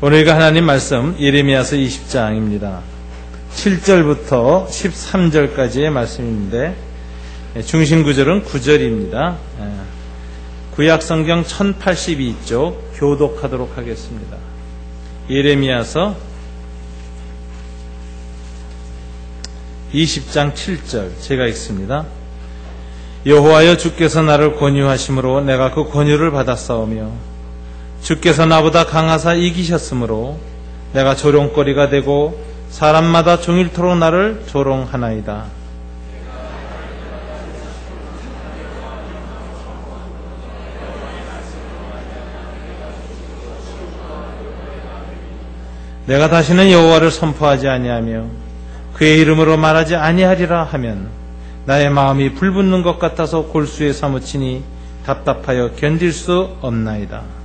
오늘 읽은 하나님 말씀 예레미야서 20장입니다. 7절부터 13절까지의 말씀인데 중심 구절은 9절입니다. 구약성경 1082쪽 교독하도록 하겠습니다. 예레미야서 20장 7절 제가 읽습니다. 여호와여 주께서 나를 권유하심으로 내가 그 권유를 받았사오며 주께서 나보다 강하사 이기셨으므로 내가 조롱거리가 되고 사람마다 종일토록 나를 조롱하나이다. 내가 다시는 여호와를 선포하지 아니하며 그의 이름으로 말하지 아니하리라 하면 나의 마음이 불붙는 것 같아서 골수에 사무치니 답답하여 견딜 수 없나이다.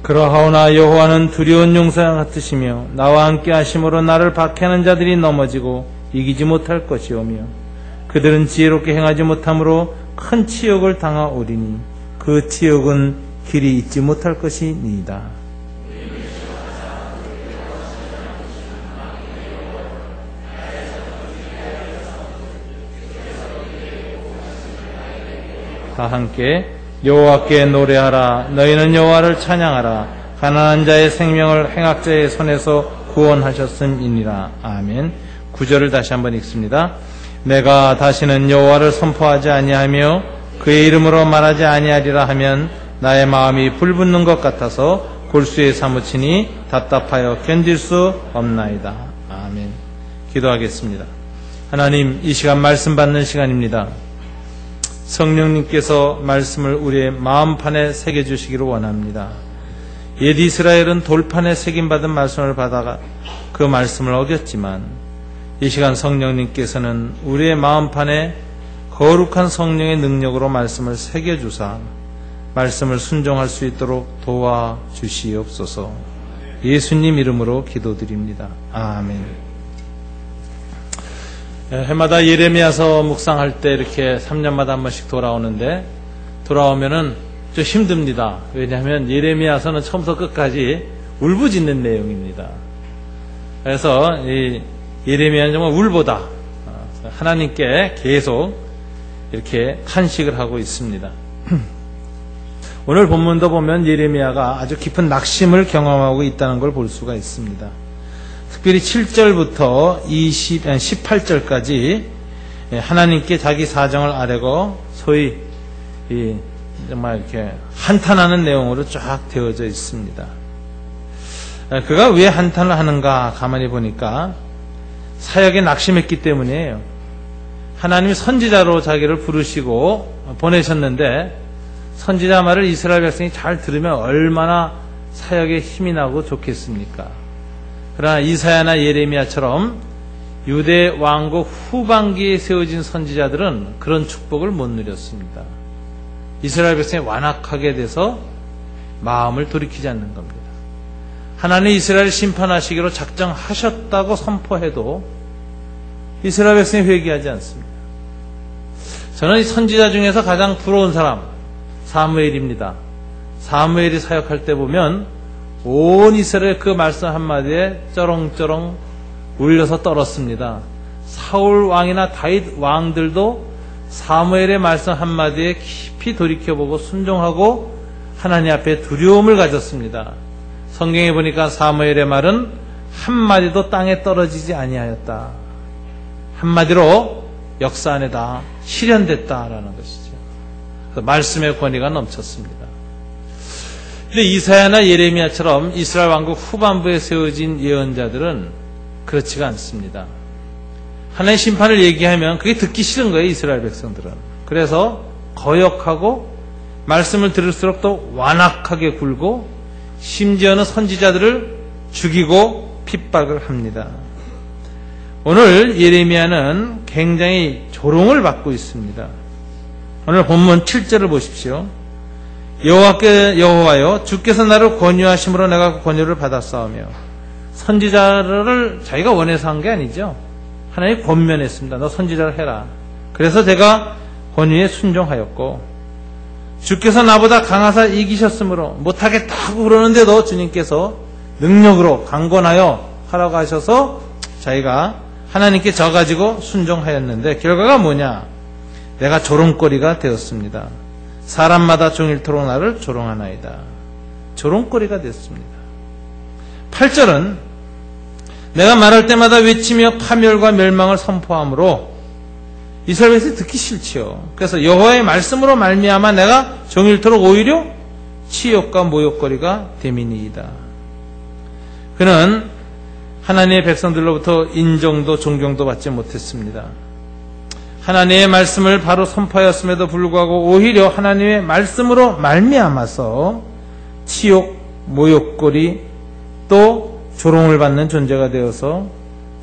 그러하오나 여호와는 두려운 용사와 같으시며 나와 함께 하심으로 나를 박해하는 자들이 넘어지고 이기지 못할 것이오며 그들은 지혜롭게 행하지 못함으로 큰 치욕을 당하오리니 그 치욕은 길이 잊지 못할 것이니이다. 다 함께 여호와께 노래하라. 너희는 여호와를 찬양하라. 가난한 자의 생명을 행악자의 손에서 구원하셨음이니라. 아멘. 9절을 다시 한번 읽습니다. 내가 다시는 여호와를 선포하지 아니하며 그의 이름으로 말하지 아니하리라 하면 나의 마음이 불붙는 것 같아서 골수에 사무치니 답답하여 견딜 수 없나이다. 아멘. 기도하겠습니다. 하나님, 이 시간 말씀 받는 시간입니다. 성령님께서 말씀을 우리의 마음판에 새겨주시기를 원합니다. 옛 이스라엘은 돌판에 새김받은 말씀을 받아가 그 말씀을 어겼지만 이 시간 성령님께서는 우리의 마음판에 거룩한 성령의 능력으로 말씀을 새겨주사 말씀을 순종할 수 있도록 도와주시옵소서. 예수님 이름으로 기도드립니다. 아멘. 해마다 예레미야서 묵상할 때 이렇게 3년마다 한 번씩 돌아오는데 돌아오면은 좀 힘듭니다. 왜냐하면 예레미야서는 처음부터 끝까지 울부짖는 내용입니다. 그래서 이 예레미야는 정말 울보다 하나님께 계속 이렇게 탄식을 하고 있습니다. 오늘 본문도 보면 예레미야가 아주 깊은 낙심을 경험하고 있다는 걸 볼 수가 있습니다. 특별히 7절부터 18절까지 하나님께 자기 사정을 아뢰고 소위 정말 이렇게 한탄하는 내용으로 쫙 되어져 있습니다. 그가 왜 한탄을 하는가 가만히 보니까 사역에 낙심했기 때문이에요. 하나님이 선지자로 자기를 부르시고 보내셨는데 선지자 말을 이스라엘 백성이 잘 들으면 얼마나 사역에 힘이 나고 좋겠습니까? 그러나 이사야나 예레미야처럼 유대 왕국 후반기에 세워진 선지자들은 그런 축복을 못 누렸습니다. 이스라엘 백성이 완악하게 돼서 마음을 돌이키지 않는 겁니다. 하나님 이스라엘을 심판하시기로 작정하셨다고 선포해도 이스라엘 백성이 회개하지 않습니다. 저는 이 선지자 중에서 가장 부러운 사람 사무엘입니다. 사무엘이 사역할 때 보면 온 이스라엘 그 말씀 한마디에 쩌렁쩌렁 울려서 떨었습니다. 사울 왕이나 다윗 왕들도 사무엘의 말씀 한마디에 깊이 돌이켜보고 순종하고 하나님 앞에 두려움을 가졌습니다. 성경에 보니까 사무엘의 말은 한마디도 땅에 떨어지지 아니하였다. 한마디로 역사 안에 다 실현됐다라는 것이죠. 말씀의 권위가 넘쳤습니다. 근데 이사야나 예레미야처럼 이스라엘 왕국 후반부에 세워진 예언자들은 그렇지가 않습니다. 하나님의 심판을 얘기하면 그게 듣기 싫은 거예요, 이스라엘 백성들은. 그래서 거역하고 말씀을 들을수록 더 완악하게 굴고 심지어는 선지자들을 죽이고 핍박을 합니다. 오늘 예레미야는 굉장히 조롱을 받고 있습니다. 오늘 본문 7절을 보십시오. 여호와여 주께서 나를 권유하심으로 내가 그 권유를 받았사오며. 선지자를 자기가 원해서 한 게 아니죠. 하나님이 권면했습니다. 너 선지자를 해라. 그래서 제가 권유에 순종하였고, 주께서 나보다 강하사 이기셨으므로 못하겠다고 그러는데도 주님께서 능력으로 강권하여 하라고 하셔서 자기가 하나님께 져가지고 순종하였는데 결과가 뭐냐? 내가 조롱거리가 되었습니다. 사람마다 종일토록 나를 조롱하나이다. 조롱거리가 됐습니다. 8절은 내가 말할 때마다 외치며 파멸과 멸망을 선포함으로 이스라엘 백성이 듣기 싫지요. 그래서 여호와의 말씀으로 말미암아 내가 종일토록 오히려 치욕과 모욕거리가 됨이니이다. 그는 하나님의 백성들로부터 인정도 존경도 받지 못했습니다. 하나님의 말씀을 바로 선포하였음에도 불구하고 오히려 하나님의 말씀으로 말미암아서 치욕, 모욕거리 또 조롱을 받는 존재가 되어서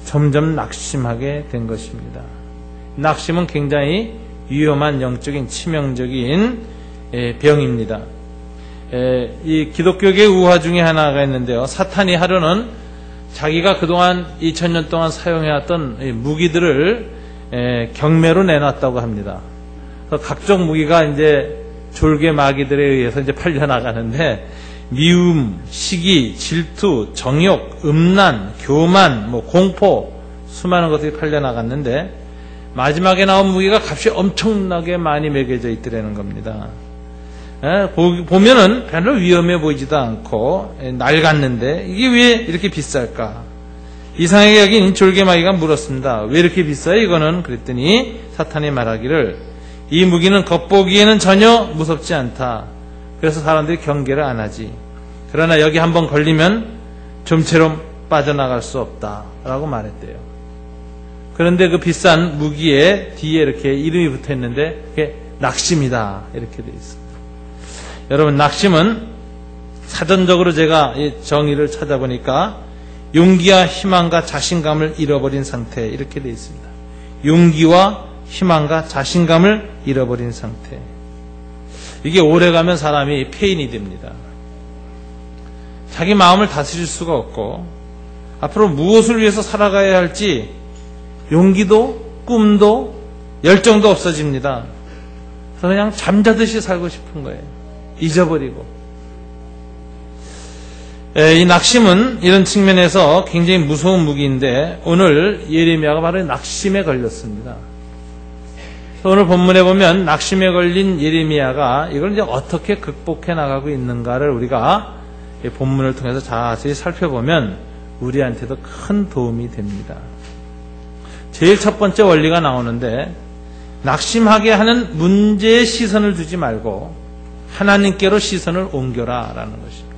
점점 낙심하게 된 것입니다. 낙심은 굉장히 위험한 영적인 치명적인 병입니다. 이 기독교계의 우화 중에 하나가 있는데요. 사탄이 하루는 자기가 그동안 2000년 동안 사용해왔던 무기들을 경매로 내놨다고 합니다. 각종 무기가 이제 졸개 마귀들에 의해서 이제 팔려나가는데 미움, 시기, 질투, 정욕, 음란, 교만, 공포 수많은 것들이 팔려나갔는데 마지막에 나온 무기가 값이 엄청나게 많이 매겨져 있더라는 겁니다. 보면은 별로 위험해 보이지도 않고 낡았는데 이게 왜 이렇게 비쌀까? 이상하게 여긴 졸개마귀가 물었습니다. 왜 이렇게 비싸요 이거는? 그랬더니 사탄이 말하기를 이 무기는 겉보기에는 전혀 무섭지 않다. 그래서 사람들이 경계를 안 하지. 그러나 여기 한번 걸리면 좀처럼 빠져나갈 수 없다 라고 말했대요. 그런데 그 비싼 무기에 뒤에 이렇게 이름이 붙어 있는데 그게 낙심이다 이렇게 되어 있습니다. 여러분, 낙심은 사전적으로 제가 이 정의를 찾아보니까 용기와 희망과 자신감을 잃어버린 상태 이렇게 되어 있습니다. 용기와 희망과 자신감을 잃어버린 상태. 이게 오래가면 사람이 폐인이 됩니다. 자기 마음을 다스릴 수가 없고 앞으로 무엇을 위해서 살아가야 할지 용기도 꿈도 열정도 없어집니다. 그래서 그냥 잠자듯이 살고 싶은 거예요. 잊어버리고. 이 낙심은 이런 측면에서 굉장히 무서운 무기인데 오늘 예레미야가 바로 낙심에 걸렸습니다. 오늘 본문에 보면 낙심에 걸린 예레미야가 이걸 이제 어떻게 극복해 나가고 있는가를 우리가 이 본문을 통해서 자세히 살펴보면 우리한테도 큰 도움이 됩니다. 제일 첫 번째 원리가 나오는데 낙심하게 하는 문제에 시선을 두지 말고 하나님께로 시선을 옮겨라 라는 것입니다.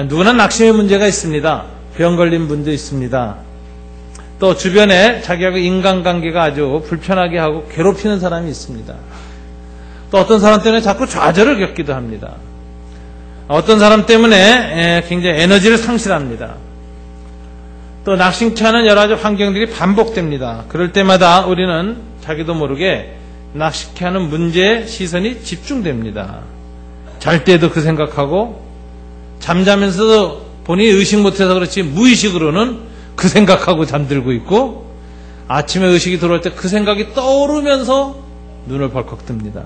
누구나 낙심의 문제가 있습니다. 병 걸린 분도 있습니다. 또 주변에 자기하고 인간관계가 아주 불편하게 하고 괴롭히는 사람이 있습니다. 또 어떤 사람 때문에 자꾸 좌절을 겪기도 합니다. 어떤 사람 때문에 굉장히 에너지를 상실합니다. 또 낙심케 하는 여러 가지 환경들이 반복됩니다. 그럴 때마다 우리는 자기도 모르게 낙심케 하는 문제에 시선이 집중됩니다. 잘 때도 그 생각하고 잠자면서도 본인이 의식 못해서 그렇지 무의식으로는 그 생각하고 잠들고 있고 아침에 의식이 들어올 때 그 생각이 떠오르면서 눈을 벌컥 뜹니다.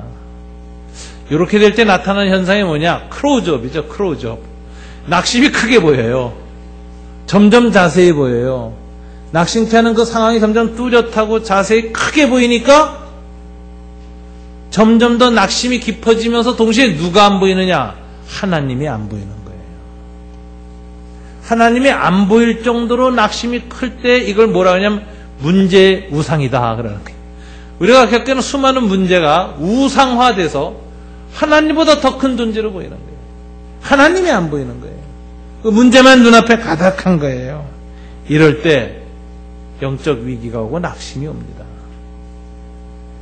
이렇게 될 때 나타나는 현상이 뭐냐? 크로즈업이죠. 크로즈업. 낙심이 크게 보여요. 점점 자세히 보여요. 낙심케 하는 그 상황이 점점 뚜렷하고 자세히 크게 보이니까 점점 더 낙심이 깊어지면서 동시에 누가 안 보이느냐? 하나님이 안 보이는 거예요. 하나님이 안 보일 정도로 낙심이 클 때 이걸 뭐라 하냐면 문제 우상이다 그러는 거예요. 우리가 겪는 수많은 문제가 우상화돼서 하나님보다 더 큰 존재로 보이는 거예요. 하나님이 안 보이는 거예요. 그 문제만 눈앞에 가득한 거예요. 이럴 때 영적 위기가 오고 낙심이 옵니다.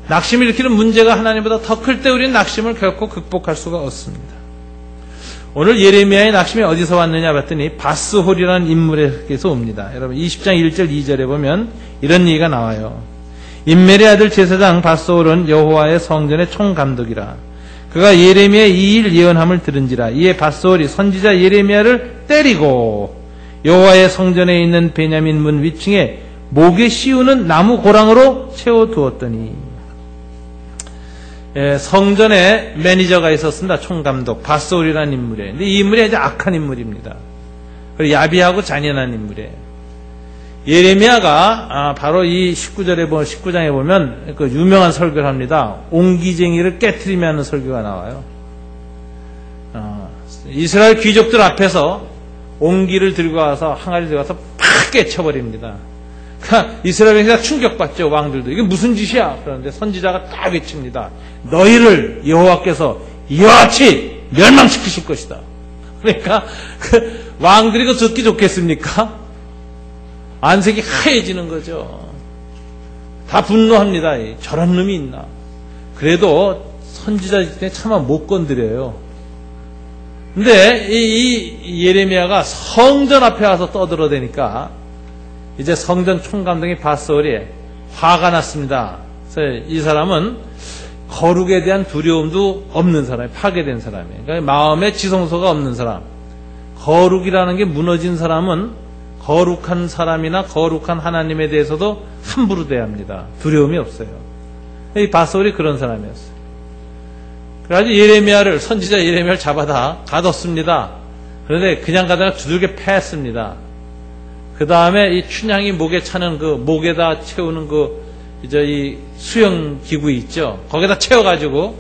낙심을 일으키는 문제가 하나님보다 더 클 때 우리는 낙심을 결코 극복할 수가 없습니다. 오늘 예레미야의 낙심이 어디서 왔느냐 봤더니 바스홀이라는 인물에게서 옵니다. 여러분 20장 1절 2절에 보면 이런 얘기가 나와요. 임멜의 아들 제사장 바스홀은 여호와의 성전의 총감독이라. 그가 예레미야의 이 일 예언함을 들은지라. 이에 밧소울이 선지자 예레미야를 때리고 여호와의 성전에 있는 베냐민 문 위층에 목에 씌우는 나무 고랑으로 채워두었더니, 성전에 매니저가 있었습니다. 총감독 밧소울이라는 인물이에요. 근데 이 인물이 아주 악한 인물입니다. 그리고 야비하고 잔인한 인물이에요. 예레미야가 바로 이 19장에 보면 그 유명한 설교를 합니다. 옹기쟁이를 깨트리며 하는 설교가 나와요. 이스라엘 귀족들 앞에서 옹기를 들고 와서 항아리 들고 와서 팍 깨쳐버립니다. 그러니까 이스라엘에서 충격받죠. 왕들도 이게 무슨 짓이야? 그런데 선지자가 딱 외칩니다. 너희를 여호와께서 이와 같이 멸망시키실 것이다. 그러니까 그 왕들이 그 듣기 좋겠습니까? 안색이 하얘지는 거죠. 다 분노합니다. 저런 놈이 있나. 그래도 선지자들이 차마 못 건드려요. 근데 이 예레미야가 성전 앞에 와서 떠들어대니까 이제 성전 총감독이 밧소울이 화가 났습니다. 그래서 이 사람은 거룩에 대한 두려움도 없는 사람이에요. 파괴된 사람이에요. 그러니까 마음에 지성소가 없는 사람. 거룩이라는 게 무너진 사람은 거룩한 사람이나 거룩한 하나님에 대해서도 함부로 대합니다. 두려움이 없어요. 이 밧소울이 그런 사람이었어요. 그래가지고 선지자 예레미야를 잡아다 가뒀습니다. 그런데 그냥 가다가 두들겨 패했습니다. 그 다음에 이 춘향이 목에 차는 그 목에다 채우는 이제 이 수영 기구 있죠. 거기다 채워가지고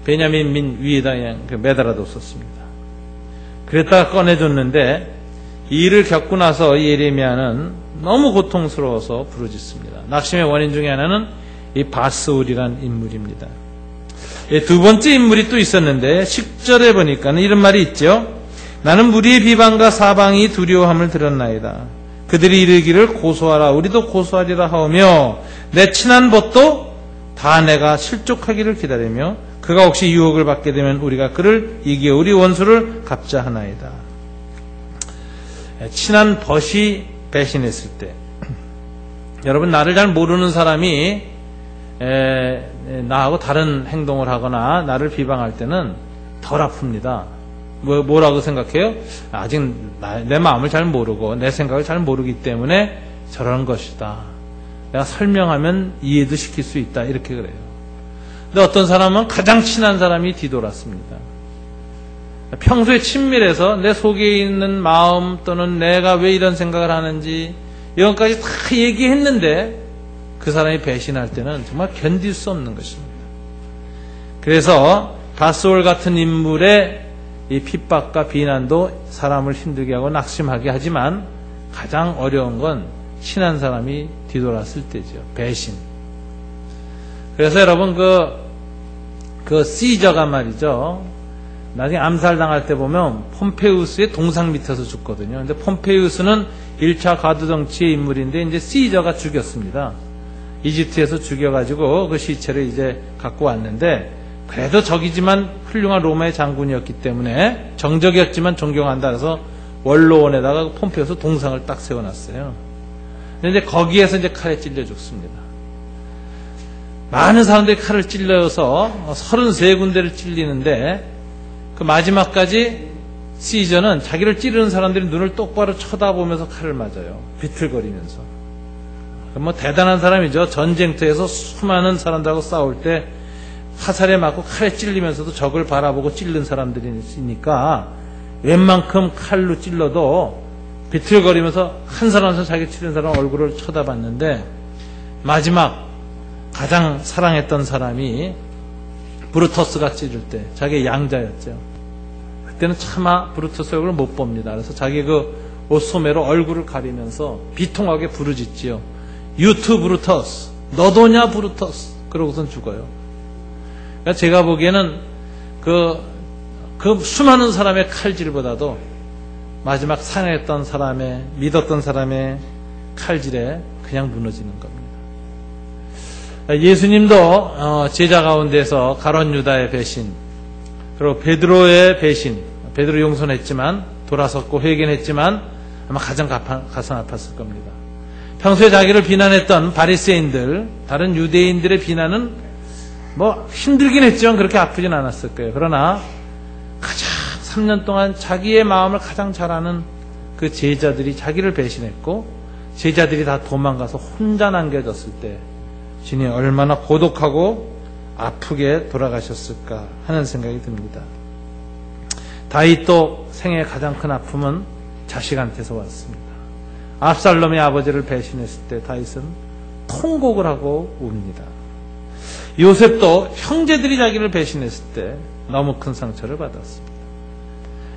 베냐민 민 위에다 그냥 매달아뒀었습니다. 그랬다가 꺼내줬는데 이 일을 겪고 나서 예레미야는 너무 고통스러워서 부르짖습니다. 낙심의 원인 중에 하나는 이 밧소울이란 인물입니다. 두 번째 인물이 또 있었는데 10절에 보니까는 이런 말이 있죠. 나는 무리의 비방과 사방이 두려워함을 들었나이다. 그들이 이르기를 고소하라 우리도 고소하리라 하오며 내 친한 벗도 다 내가 실족하기를 기다리며 그가 혹시 유혹을 받게 되면 우리가 그를 이기어 우리 원수를 갚자 하나이다. 친한 벗이 배신했을 때, 여러분 나를 잘 모르는 사람이 나하고 다른 행동을 하거나 나를 비방할 때는 덜 아픕니다. 뭐라고 생각해요? 아직 내 마음을 잘 모르고 내 생각을 잘 모르기 때문에 저러는 것이다. 내가 설명하면 이해도 시킬 수 있다. 이렇게 그래요. 근데 어떤 사람은 가장 친한 사람이 뒤돌았습니다. 평소에 친밀해서 내 속에 있는 마음 또는 내가 왜 이런 생각을 하는지 이것까지 다 얘기했는데 그 사람이 배신할 때는 정말 견딜 수 없는 것입니다. 그래서 밧소울 같은 인물의 이 핍박과 비난도 사람을 힘들게 하고 낙심하게 하지만 가장 어려운 건 친한 사람이 뒤돌았을 때죠. 배신. 그래서 여러분 그 시저가 말이죠. 나중에 암살당할 때 보면 폼페우스의 동상 밑에서 죽거든요. 근데 폼페우스는 1차 가두정치의 인물인데 이제 시저가 죽였습니다. 이집트에서 죽여가지고 그 시체를 이제 갖고 왔는데 그래도 적이지만 훌륭한 로마의 장군이었기 때문에 정적이었지만 존경한다 해서 원로원에다가 폼페우스 동상을 딱 세워놨어요. 근데 이제 거기에서 이제 칼에 찔려 죽습니다. 많은 사람들이 칼을 찔러서 33군데를 찔리는데 그 마지막까지 시저는 자기를 찌르는 사람들이 눈을 똑바로 쳐다보면서 칼을 맞아요. 비틀거리면서. 뭐 대단한 사람이죠. 전쟁터에서 수많은 사람들하고 싸울 때 화살에 맞고 칼에 찔리면서도 적을 바라보고 찔른 사람들이 있으니까 웬만큼 칼로 찔러도 비틀거리면서 한 사람에서 자기 찔린 사람 얼굴을 쳐다봤는데 마지막 가장 사랑했던 사람이 브루터스가 찌를 때 자기의 양자였죠. 그때는 차마 브루터스 얼굴을 못 봅니다. 그래서 자기 그 옷소매로 얼굴을 가리면서 비통하게 부르짖지요. 유투 브루터스, 너도냐 브루터스. 그러고선 죽어요. 그러니까 제가 보기에는 그 수많은 사람의 칼질보다도 마지막 사랑했던 사람의, 믿었던 사람의 칼질에 그냥 무너지는 겁니다. 예수님도 제자 가운데서 가룟 유다의 배신, 그리고 베드로의 배신, 베드로 용서했지만 돌아섰고 회개했지만 아마 가장 가슴 아팠을 겁니다. 평소에 자기를 비난했던 바리새인들, 다른 유대인들의 비난은 뭐 힘들긴 했지만 그렇게 아프진 않았을 거예요. 그러나 가장 3년 동안 자기의 마음을 가장 잘 아는 그 제자들이 자기를 배신했고 제자들이 다 도망가서 혼자 남겨졌을 때 주님이 얼마나 고독하고 아프게 돌아가셨을까 하는 생각이 듭니다. 다윗도 생애의 가장 큰 아픔은 자식한테서 왔습니다. 압살롬의 아버지를 배신했을 때 다윗은 통곡을 하고 웁니다. 요셉도 형제들이 자기를 배신했을 때 너무 큰 상처를 받았습니다.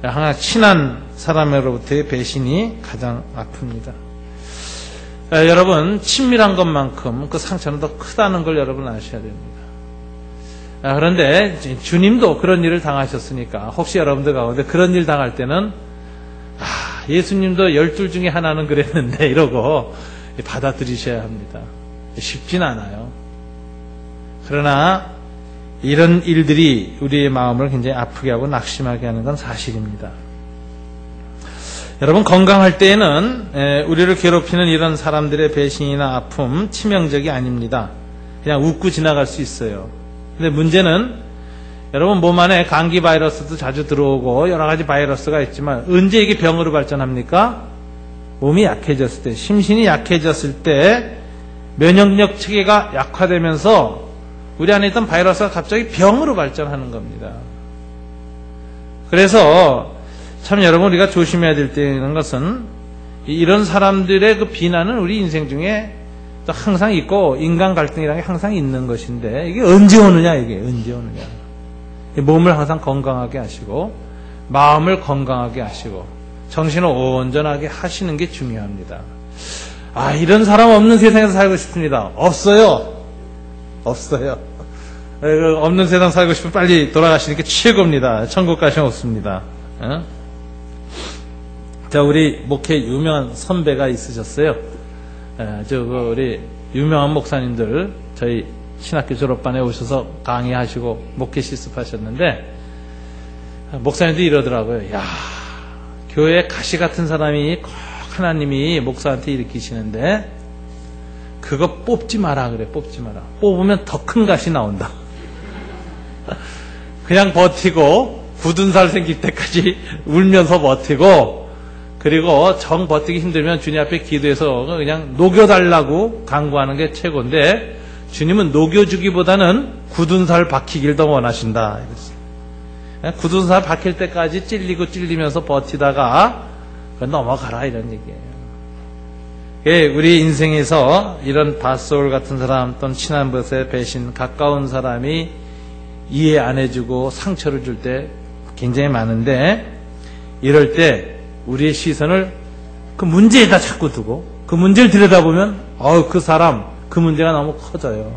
항상 친한 사람으로부터의 배신이 가장 아픕니다. 여러분, 친밀한 것만큼 그 상처는 더 크다는 걸 여러분 아셔야 됩니다. 그런데 주님도 그런 일을 당하셨으니까 혹시 여러분들 가운데 그런 일 당할 때는 예수님도 12 중에 하나는 그랬는데 이러고 받아들이셔야 합니다. 쉽진 않아요. 그러나 이런 일들이 우리의 마음을 굉장히 아프게 하고 낙심하게 하는 건 사실입니다. 여러분, 건강할 때에는 우리를 괴롭히는 이런 사람들의 배신이나 아픔 치명적이 아닙니다. 그냥 웃고 지나갈 수 있어요. 근데 문제는 여러분 몸 안에 감기 바이러스도 자주 들어오고 여러 가지 바이러스가 있지만 언제 이게 병으로 발전합니까? 몸이 약해졌을 때, 심신이 약해졌을 때 면역력 체계가 약화되면서 우리 안에 있던 바이러스가 갑자기 병으로 발전하는 겁니다. 그래서 참 여러분 우리가 조심해야 될 때는 것은 이런 사람들의 그 비난은 우리 인생 중에 또 항상 있고 인간 갈등이라는 게 항상 있는 것인데 이게 언제 오느냐, 이게 언제 오느냐. 몸을 항상 건강하게 하시고 마음을 건강하게 하시고 정신을 온전하게 하시는 게 중요합니다. 이런 사람 없는 세상에서 살고 싶습니다. 없어요. 없는 세상 살고 싶으면 빨리 돌아가시는 게 최고입니다. 천국 가시면 없습니다. 자, 우리 목회 유명한 선배가 있으셨어요. 우리 유명한 목사님들 저희 신학교 졸업반에 오셔서 강의하시고 목회 실습하셨는데 목사님도 이러더라고요. 야, 교회에 가시 같은 사람이 꼭 하나님이 목사한테 일으키시는데 그거 뽑지 마라 그래. 뽑지 마라. 뽑으면 더 큰 가시 나온다. 그냥 버티고 굳은 살 생길 때까지 울면서 버티고, 그리고 정 버티기 힘들면 주님 앞에 기도해서 그냥 녹여달라고 간구하는 게 최고인데 주님은 녹여주기보다는 굳은 살 박히길 더 원하신다. 굳은 살 박힐 때까지 찔리면서 버티다가 넘어가라 이런 얘기예요. 우리 인생에서 이런 밧소울 같은 사람 또는 친한 것에 배신, 가까운 사람이 이해 안 해주고 상처를 줄 때 굉장히 많은데 이럴 때 우리의 시선을 그 문제에다 자꾸 두고 그 문제를 들여다보면 그 사람 그 문제가 너무 커져요.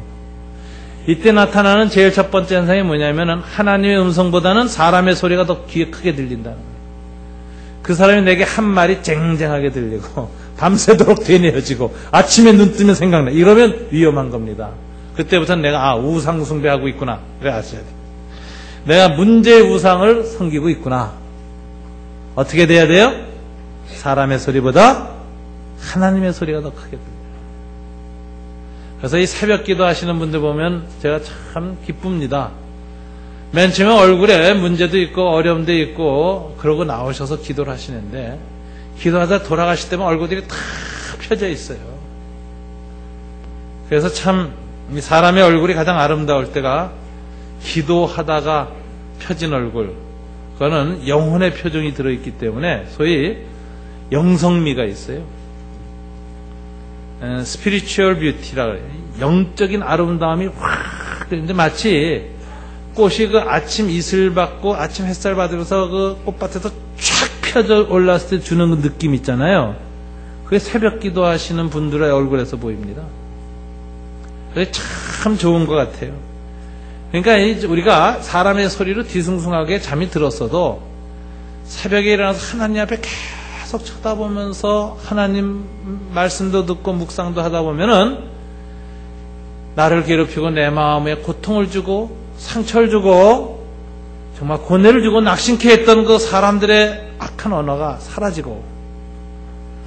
이때 나타나는 제일 첫 번째 현상이 뭐냐면은 하나님의 음성보다는 사람의 소리가 더 귀에 크게 들린다는 거예요. 그 사람이 내게 한 말이 쨍쨍하게 들리고 밤새도록 되뇌어지고 아침에 눈 뜨면 생각나. 이러면 위험한 겁니다. 그때부터는 내가 우상 숭배하고 있구나. 그래 아셔야 돼. 내가 문제의 우상을 섬기고 있구나. 어떻게 돼야 돼요? 사람의 소리보다 하나님의 소리가 더 크게 들려요. 그래서 이 새벽 기도 하시는 분들 보면 제가 참 기쁩니다. 맨 처음에 얼굴에 문제도 있고 어려움도 있고 그러고 나오셔서 기도를 하시는데 기도하다 돌아가실 때면 얼굴들이 다 펴져 있어요. 그래서 참 사람의 얼굴이 가장 아름다울 때가 기도하다가 펴진 얼굴, 그거는 영혼의 표정이 들어있기 때문에 소위 영성미가 있어요. 스피리추얼 뷰티라고 해요. 영적인 아름다움이 확, 이제 마치 꽃이 그 아침 이슬 받고 아침 햇살 받으면서 그 꽃밭에서 쫙 펴져 올랐을 때 주는 그 느낌 있잖아요. 그게 새벽 기도하시는 분들의 얼굴에서 보입니다. 그게 참 좋은 것 같아요. 그러니까 우리가 사람의 소리로 뒤숭숭하게 잠이 들었어도 새벽에 일어나서 하나님 앞에 계속 쳐다보면서 하나님 말씀도 듣고 묵상도 하다 보면은 나를 괴롭히고 내 마음에 고통을 주고 상처를 주고 정말 고뇌를 주고 낙심케 했던 그 사람들의 악한 언어가 사라지고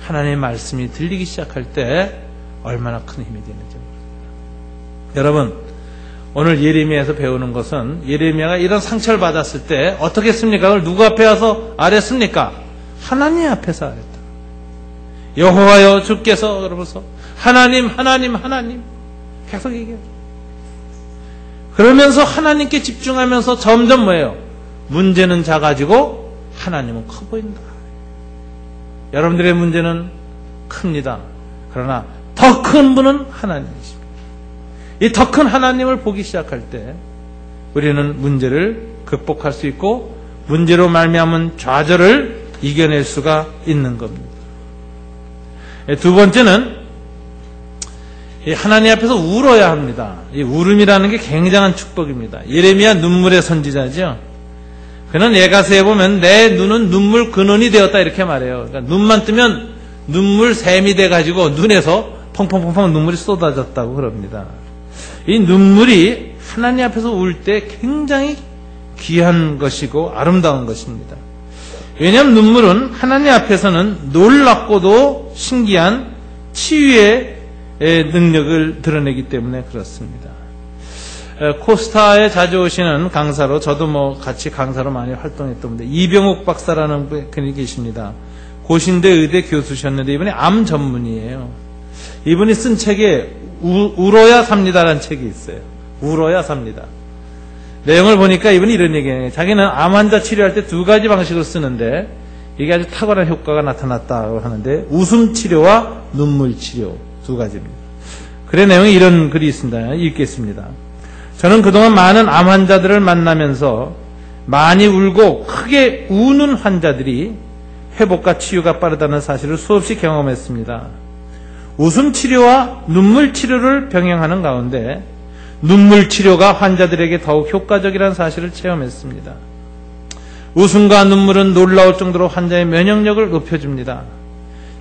하나님의 말씀이 들리기 시작할 때 얼마나 큰 힘이 되는지 모릅니다. 여러분, 오늘 예레미야에서 배우는 것은 예레미야가 이런 상처를 받았을 때 어떻게 했습니까? 그걸 누구 앞에 와서 아랬습니까? 하나님 앞에서 아랬다. 여호와여 주께서 그러면서 하나님 계속 얘기해요. 그러면서 하나님께 집중하면서 점점 뭐예요? 문제는 작아지고 하나님은 커 보인다. 여러분들의 문제는 큽니다. 그러나 더 큰 분은 하나님이십니다. 이 더 큰 하나님을 보기 시작할 때 우리는 문제를 극복할 수 있고 문제로 말미암은 좌절을 이겨낼 수가 있는 겁니다. 두 번째는 하나님 앞에서 울어야 합니다. 이 울음이라는 게 굉장한 축복입니다. 예레미야 눈물의 선지자죠. 그는 예가서에 보면 내 눈은 눈물 근원이 되었다 이렇게 말해요. 그러니까 눈만 뜨면 눈물 샘이 돼가지고 눈에서 펑펑펑펑 눈물이 쏟아졌다고 그럽니다. 이 눈물이 하나님 앞에서 울 때 굉장히 귀한 것이고 아름다운 것입니다. 왜냐하면 눈물은 하나님 앞에서는 놀랍고도 신기한 치유의 능력을 드러내기 때문에 그렇습니다. 코스타에 자주 오시는 강사로 저도 같이 강사로 많이 활동했던 분인데 이병옥 박사라는 분이 계십니다. 고신대 의대 교수셨는데 이분이 암 전문이에요. 이분이 쓴 책에 울어야 삽니다라는 책이 있어요. 울어야 삽니다. 내용을 보니까 이분이 이런 얘기해요. 자기는 암 환자 치료할 때 두 가지 방식을 쓰는데 이게 아주 탁월한 효과가 나타났다고 하는데 웃음 치료와 눈물 치료 두 가지입니다. 글의 내용에 이런 글이 있습니다. 읽겠습니다. 저는 그동안 많은 암 환자들을 만나면서 많이 울고 크게 우는 환자들이 회복과 치유가 빠르다는 사실을 수없이 경험했습니다. 웃음 치료와 눈물 치료를 병행하는 가운데 눈물 치료가 환자들에게 더욱 효과적이라는 사실을 체험했습니다. 웃음과 눈물은 놀라울 정도로 환자의 면역력을 높여줍니다.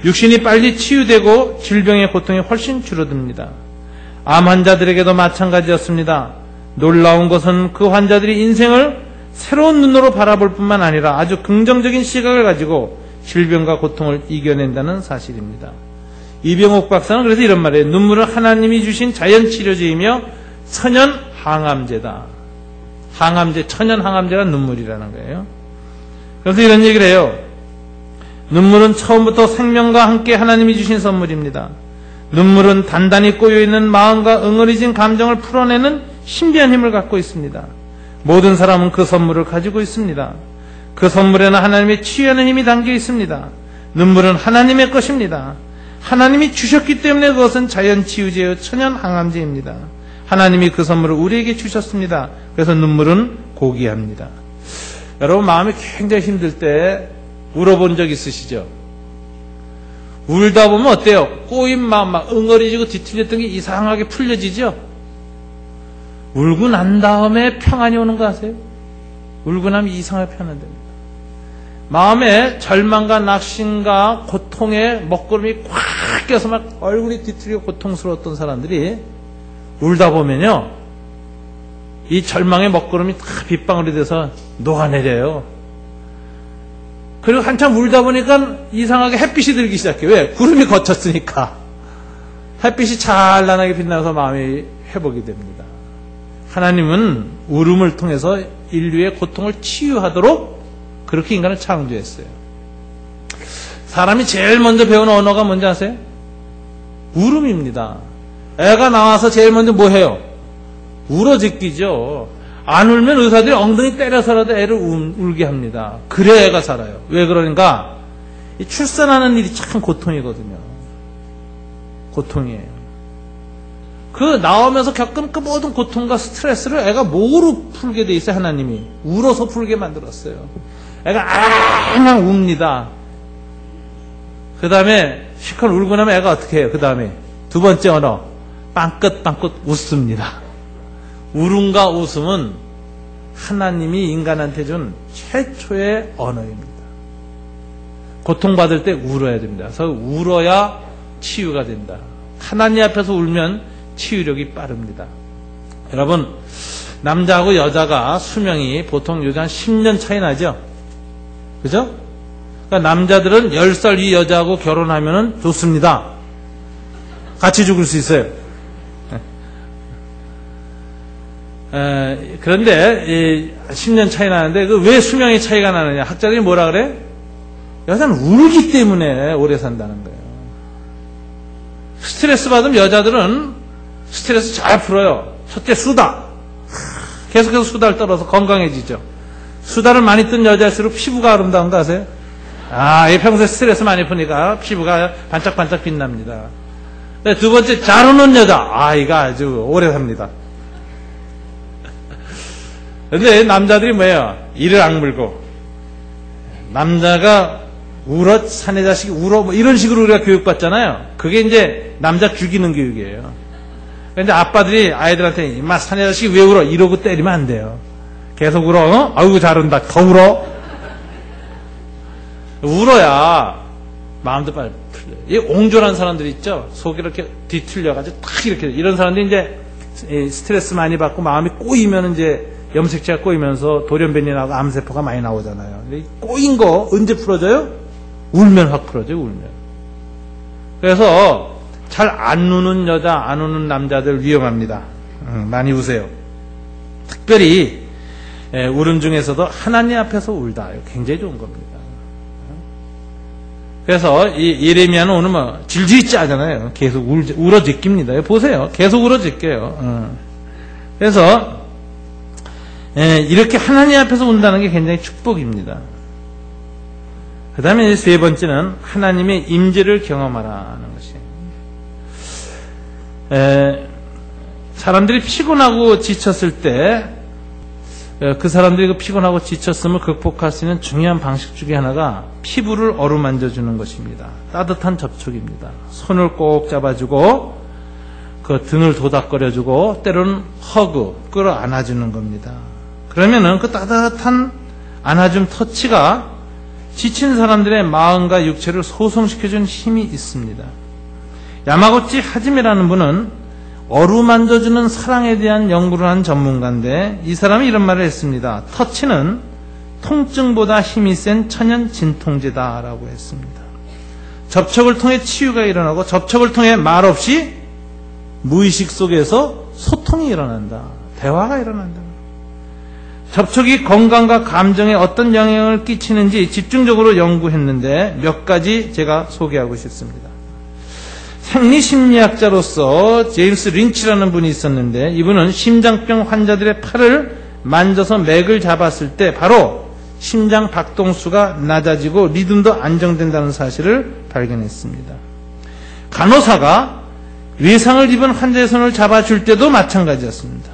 육신이 빨리 치유되고 질병의 고통이 훨씬 줄어듭니다. 암 환자들에게도 마찬가지였습니다. 놀라운 것은 그 환자들이 인생을 새로운 눈으로 바라볼 뿐만 아니라 아주 긍정적인 시각을 가지고 질병과 고통을 이겨낸다는 사실입니다. 이병옥 박사는 그래서 이런 말이에요. 눈물은 하나님이 주신 자연치료제이며 천연 항암제다. 천연 항암제가 눈물이라는 거예요. 그래서 이런 얘기를 해요. 눈물은 처음부터 생명과 함께 하나님이 주신 선물입니다. 눈물은 단단히 꼬여있는 마음과 응어리진 감정을 풀어내는 신비한 힘을 갖고 있습니다. 모든 사람은 그 선물을 가지고 있습니다. 그 선물에는 하나님의 치유하는 힘이 담겨 있습니다. 눈물은 하나님의 것입니다. 하나님이 주셨기 때문에 그것은 자연치유제요 천연 항암제입니다. 하나님이 그 선물을 우리에게 주셨습니다. 그래서 눈물은 고귀합니다. 여러분 마음이 굉장히 힘들 때 울어본 적 있으시죠? 울다 보면 어때요? 꼬인 마음 막 응어리지고 뒤틀렸던 게 이상하게 풀려지죠? 울고 난 다음에 평안이 오는 거 아세요? 울고 나면 이상하게 편안됩니다. 마음에 절망과 낙심과 고통의 먹구름이 꽉 껴서 막 얼굴이 뒤틀리고 고통스러웠던 사람들이 울다 보면요, 이 절망의 먹구름이 다 빗방울이 돼서 녹아내려요. 그리고 한참 울다 보니까 이상하게 햇빛이 들기 시작해요. 왜? 구름이 걷혔으니까. 햇빛이 찬란하게 빛나서 마음이 회복이 됩니다. 하나님은 울음을 통해서 인류의 고통을 치유하도록 그렇게 인간을 창조했어요. 사람이 제일 먼저 배우는 언어가 뭔지 아세요? 울음입니다. 애가 나와서 제일 먼저 뭐 해요? 울어제끼죠. 안 울면 의사들이 엉덩이 때려서라도 애를 울게 합니다. 그래야 애가 살아요. 왜 그러니까 이 출산하는 일이 참 고통이거든요. 고통이에요. 그 나오면서 겪은 그 모든 고통과 스트레스를 애가 뭐로 풀게 돼 있어요? 하나님이 울어서 풀게 만들었어요. 애가 앙앙 웁니다. 그 다음에 실컷 울고 나면 애가 어떻게 해요? 그 다음에 두 번째 언어 빵긋빵긋 웃습니다. 울음과 웃음은 하나님이 인간한테 준 최초의 언어입니다. 고통받을 때 울어야 됩니다. 그래서 울어야 치유가 된다. 하나님 앞에서 울면 치유력이 빠릅니다. 여러분, 남자하고 여자가 수명이 보통 요즘 한 10년 차이 나죠? 그죠? 그러니까 남자들은 10살 위 여자하고 결혼하면 좋습니다. 같이 죽을 수 있어요. 그런데 10년 차이 나는데 왜 수명의 차이가 나느냐? 학자들이 뭐라 그래? 여자는 울기 때문에 오래 산다는 거예요. 스트레스 받으면 여자들은 스트레스 잘 풀어요. 첫째 수다. 계속해서 수다를 떨어서 건강해지죠. 수다를 많이 뜬 여자일수록 피부가 아름다운 거 아세요? 평소에 스트레스 많이 푸니까 피부가 반짝반짝 빛납니다. 두 번째, 잘 우는 여자. 이거 아주 오래 삽니다. 근데 남자들이 뭐예요? 이를 악물고. 남자가 울어, 사내 자식이 울어, 뭐 이런 식으로 우리가 교육받잖아요. 그게 이제 남자 죽이는 교육이에요. 근데 아빠들이 아이들한테, 임마, 사내 자식이 왜 울어? 이러고 때리면 안 돼요. 계속 울어, 아이고, 잘 운다. 더 울어. 울어야 마음도 빨리 풀려요. 이 옹졸한 사람들 있죠? 속이 이렇게 뒤틀려가지고 탁 이렇게. 이런 사람들이 이제 스트레스 많이 받고 마음이 꼬이면 이제 염색체가 꼬이면서 돌연변이 나고 암세포가 많이 나오잖아요. 근데 꼬인 거 언제 풀어져요? 울면 확 풀어져요, 울면. 그래서 잘 안 우는 여자, 안 우는 남자들 위험합니다. 많이 우세요. 특별히 울음 중에서도 하나님 앞에서 울다. 이거 굉장히 좋은 겁니다. 그래서 이 예레미야는 오늘 뭐 질질 짜잖아요. 계속 울어 제낍니다. 보세요. 계속 울어 제껴요. 그래서 이렇게 하나님 앞에서 운다는 게 굉장히 축복입니다. 그 다음에 세 번째는 하나님의 임재를 경험하라는 것이에요. 사람들이 피곤하고 지쳤을 때 그 사람들이 피곤하고 지쳤음을 극복할 수 있는 중요한 방식 중에 하나가 피부를 어루만져주는 것입니다. 따뜻한 접촉입니다. 손을 꼭 잡아주고 그 등을 도닥거려주고 때로는 끌어안아주는 겁니다. 그러면은 그 따뜻한 안아줌 터치가 지친 사람들의 마음과 육체를 소성시켜주는 힘이 있습니다. 야마구치 하지메라는 분은 어루만져주는 사랑에 대한 연구를 한 전문가인데 이 사람이 이런 말을 했습니다. 터치는 통증보다 힘이 센 천연 진통제다라고 했습니다. 접촉을 통해 치유가 일어나고 접촉을 통해 말없이 무의식 속에서 소통이 일어난다. 대화가 일어난다. 접촉이 건강과 감정에 어떤 영향을 끼치는지 집중적으로 연구했는데 몇 가지 제가 소개하고 싶습니다. 생리심리학자로서 제임스 린치라는 분이 있었는데 이분은 심장병 환자들의 팔을 만져서 맥을 잡았을 때 바로 심장 박동수가 낮아지고 리듬도 안정된다는 사실을 발견했습니다. 간호사가 외상을 입은 환자의 손을 잡아줄 때도 마찬가지였습니다.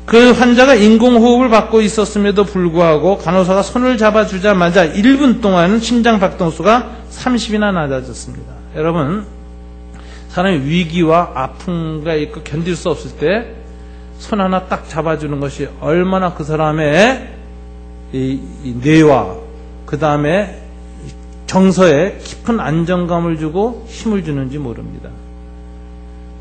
그 환자가 인공호흡을 받고 있었음에도 불구하고 간호사가 손을 잡아주자마자 1분 동안 심장 박동수가 30이나 낮아졌습니다. 여러분, 사람이 위기와 아픔가 있고 견딜 수 없을 때 손 하나 딱 잡아주는 것이 얼마나 그 사람의 이 뇌와 그 다음에 정서에 깊은 안정감을 주고 힘을 주는지 모릅니다.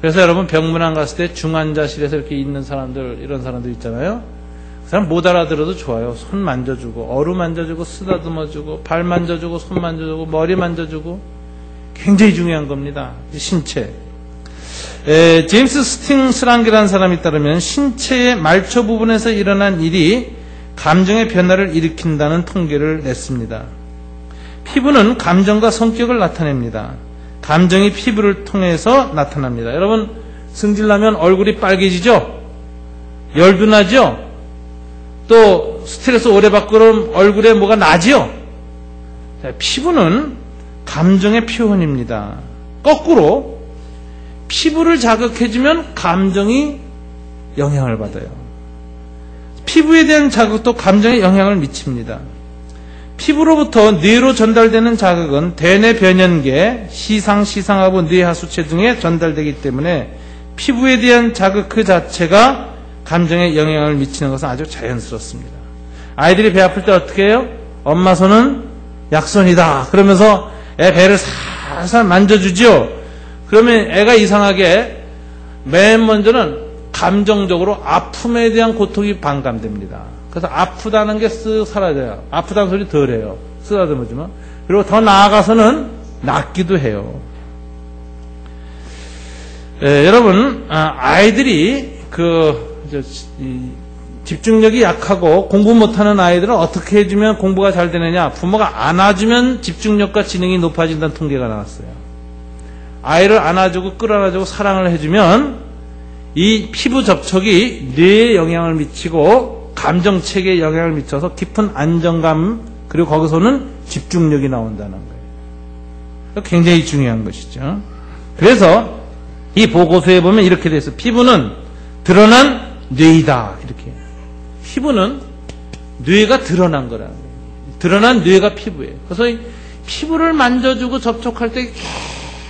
그래서 여러분 병문안 갔을 때 중환자실에서 이렇게 있는 사람들, 이런 사람들 있잖아요. 그 사람 못 알아들어도 좋아요. 손 만져주고 어루 만져주고 쓰다듬어주고 발 만져주고 손 만져주고 머리 만져주고 굉장히 중요한 겁니다. 신체. 제임스 스팅스랑이라는 사람이 따르면 신체의 말초 부분에서 일어난 일이 감정의 변화를 일으킨다는 통계를 냈습니다. 피부는 감정과 성격을 나타냅니다. 감정이 피부를 통해서 나타납니다. 여러분, 승질나면 얼굴이 빨개지죠? 열도 나죠? 또 스트레스 오래 받고 그러면 얼굴에 뭐가 나죠? 자, 피부는 감정의 표현입니다. 거꾸로 피부를 자극해주면 감정이 영향을 받아요. 피부에 대한 자극도 감정에 영향을 미칩니다. 피부로부터 뇌로 전달되는 자극은 대뇌 변연계, 시상하부 뇌하수체 등에 전달되기 때문에 피부에 대한 자극 그 자체가 감정에 영향을 미치는 것은 아주 자연스럽습니다. 아이들이 배 아플 때 어떻게 해요? 엄마 손은 약손이다. 그러면서 애 배를 살살 만져주죠. 그러면 애가 이상하게 맨 먼저는 감정적으로 아픔에 대한 고통이 반감됩니다. 그래서 아프다는 게 쓱 사라져요. 아프다는 소리 덜 해요. 쓰다듬어주면. 그리고 더 나아가서는 낫기도 해요. 여러분, 아이들이 집중력이 약하고 공부 못하는 아이들은 어떻게 해주면 공부가 잘 되느냐? 부모가 안아주면 집중력과 지능이 높아진다는 통계가 나왔어요. 아이를 안아주고 끌어안아주고 사랑을 해주면 이 피부 접촉이 뇌에 영향을 미치고 감정체계에 영향을 미쳐서 깊은 안정감, 그리고 거기서는 집중력이 나온다는 거예요. 굉장히 중요한 것이죠. 그래서 이 보고서에 보면 이렇게 돼 있어요. 피부는 드러난 뇌이다. 이렇게. 피부는 뇌가 드러난 거라는 거예요. 드러난 뇌가 피부예요. 그래서 이 피부를 만져주고 접촉할 때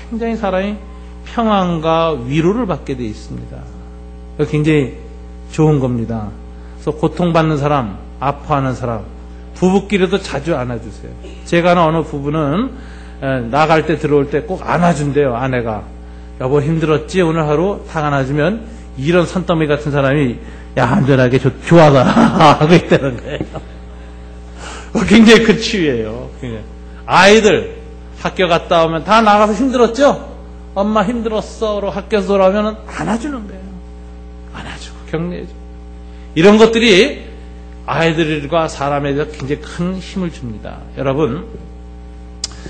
굉장히 사람이 평안과 위로를 받게 되어 있습니다. 굉장히 좋은 겁니다. 그래서 고통받는 사람, 아파하는 사람, 부부끼리도 자주 안아주세요. 제가 아는 어느 부부는 나갈 때 들어올 때 꼭 안아준대요. 아내가. 여보 힘들었지? 오늘 하루 탁 안아주면 이런 산더미 같은 사람이 야 안전하게 좋아가 하고 있다는 거예요. 굉장히 큰 치유예요. 아이들 학교 갔다 오면 다 나가서 힘들었죠? 엄마 힘들었어로 학교에서 돌아오면 안아주는 거예요. 안아주고 격려해주고. 이런 것들이 아이들과 사람에 대해서 굉장히 큰 힘을 줍니다. 여러분,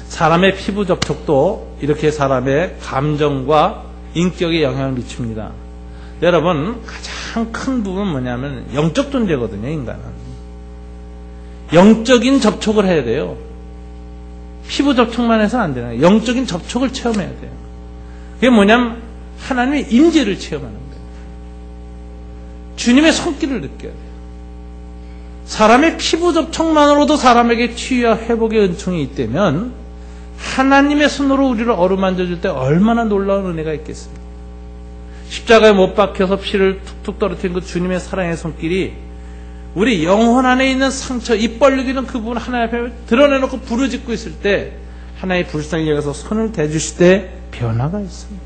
사람의 피부 접촉도 이렇게 사람의 감정과 인격에 영향을 미칩니다. 여러분, 가장 큰 부분은 뭐냐면 영적 존재거든요, 인간은. 영적인 접촉을 해야 돼요. 피부 접촉만 해서는 안 되는 거예요. 영적인 접촉을 체험해야 돼요. 그게 뭐냐면 하나님의 임재를 체험하는 거예요. 주님의 손길을 느껴야 돼요. 사람의 피부 접촉만으로도 사람에게 치유와 회복의 은총이 있다면 하나님의 손으로 우리를 어루만져줄 때 얼마나 놀라운 은혜가 있겠습니까? 십자가에 못 박혀서 피를 툭툭 떨어뜨린 그 주님의 사랑의 손길이 우리 영혼 안에 있는 상처, 입 벌리기는 그 부분 하나님 앞에 드러내놓고 부르짖고 있을 때 하나의 불쌍히 여겨서 손을 대주실 때 변화가 있습니다.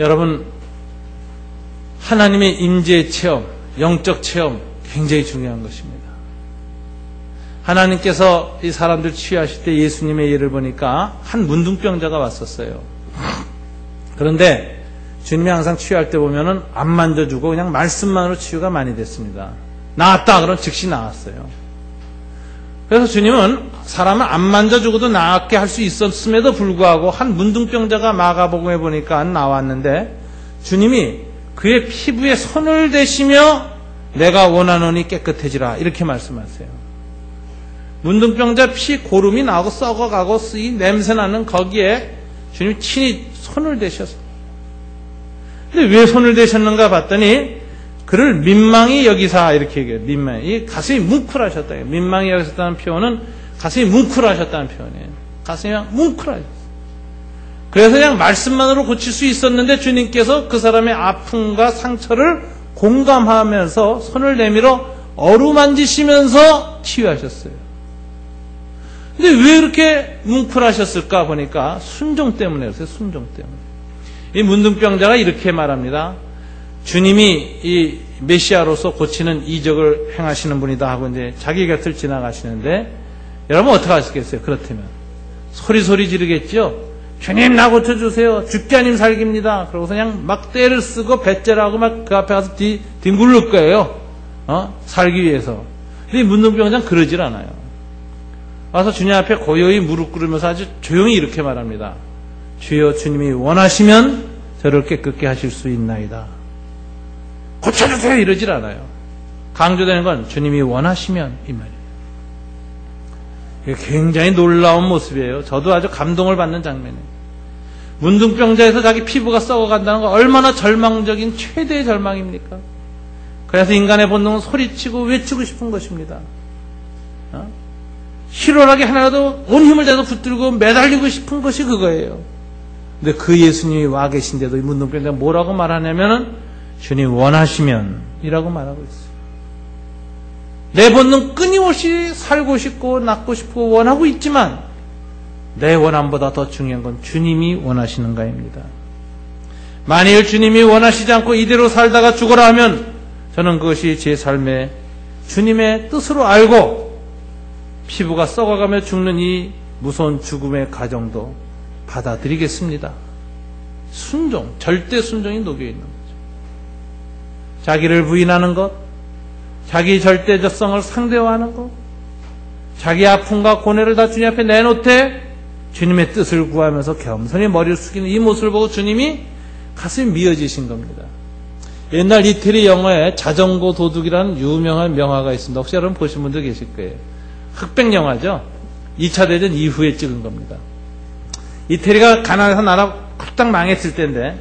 여러분, 하나님의 임재의 체험, 영적 체험 굉장히 중요한 것입니다. 하나님께서 이 사람들 치유하실 때 예수님의 예를 보니까 한 문둥병자가 왔었어요. 그런데 주님이 항상 치유할 때 보면은 안 만져주고 그냥 말씀만으로 치유가 많이 됐습니다. 나았다 그럼 즉시 나았어요. 그래서 주님은 사람을 안 만져주고도 나았게 할 수 있었음에도 불구하고 한 문둥병자가 마가복음에 보니까 나왔는데 주님이 그의 피부에 손을 대시며 내가 원하노니 깨끗해지라 이렇게 말씀하세요. 문둥병자 피 고름이 나고 썩어가고 이 냄새나는 거기에 주님이 친히 손을 대셨어요. 근데 왜 손을 대셨는가 봤더니 그를 민망히 여기사 이렇게 얘기해요. 민망히. 가슴이 뭉클하셨다. 민망히 여기셨다는 표현은 가슴이 뭉클하셨다는 표현이에요. 가슴이 뭉클하셨어요. 그래서 그냥 말씀만으로 고칠 수 있었는데 주님께서 그 사람의 아픔과 상처를 공감하면서 손을 내밀어 어루만지시면서 치유하셨어요. 근데 왜 이렇게 뭉클하셨을까 보니까 순종 때문에 그랬어요. 순종 때문에. 이 문둥병자가 이렇게 말합니다. 주님이 이 메시아로서 고치는 이적을 행하시는 분이다 하고 이제 자기 곁을 지나가시는데 여러분 어떻게 하시겠어요? 그렇다면 소리 지르겠죠? 주님 나 고쳐주세요. 죽게 아님 살깁니다. 그러고서 그냥 막 떼를 쓰고 배째라고 막 그 앞에 가서 뒹굴릴 거예요. 살기 위해서. 근데 이 문둥병자는 그러질 않아요. 와서 주님 앞에 고요히 무릎 꿇으면서 아주 조용히 이렇게 말합니다. 주여 주님이 원하시면 저를 깨끗게 하실 수 있나이다. 고쳐주세요 이러질 않아요. 강조되는 건 주님이 원하시면 이 말이에요. 이게 굉장히 놀라운 모습이에요. 저도 아주 감동을 받는 장면이에요. 문둥병자에서 자기 피부가 썩어간다는 건 얼마나 절망적인 최대의 절망입니까? 그래서 인간의 본능은 소리치고 외치고 싶은 것입니다. 희로하게 하나라도 온 힘을 다해서 붙들고 매달리고 싶은 것이 그거예요. 근데 그 예수님이 와 계신데도 이 문둥병자가 뭐라고 말하냐면은 주님 원하시면 이라고 말하고 있어요. 내 본능 끊임없이 살고 싶고 낳고 싶고 원하고 있지만 내 원함보다 더 중요한 건 주님이 원하시는가입니다. 만일 주님이 원하시지 않고 이대로 살다가 죽어라 하면 저는 그것이 제 삶의 주님의 뜻으로 알고 피부가 썩어가며 죽는 이 무서운 죽음의 가정도 받아들이겠습니다. 순종, 절대 순종이 녹여있는 거죠. 자기를 부인하는 것, 자기 절대적성을 상대화하는 것, 자기 아픔과 고뇌를 다 주님 앞에 내놓되 주님의 뜻을 구하면서 겸손히 머리를 숙이는 이 모습을 보고 주님이 가슴이 미어지신 겁니다. 옛날 이태리 영화에 자전거 도둑이라는 유명한 명화가 있습니다. 혹시 여러분 보신 분들 계실 거예요. 흑백 영화죠. 2차 대전 이후에 찍은 겁니다. 이태리가 가난해서 나라 뚝딱 망했을 때인데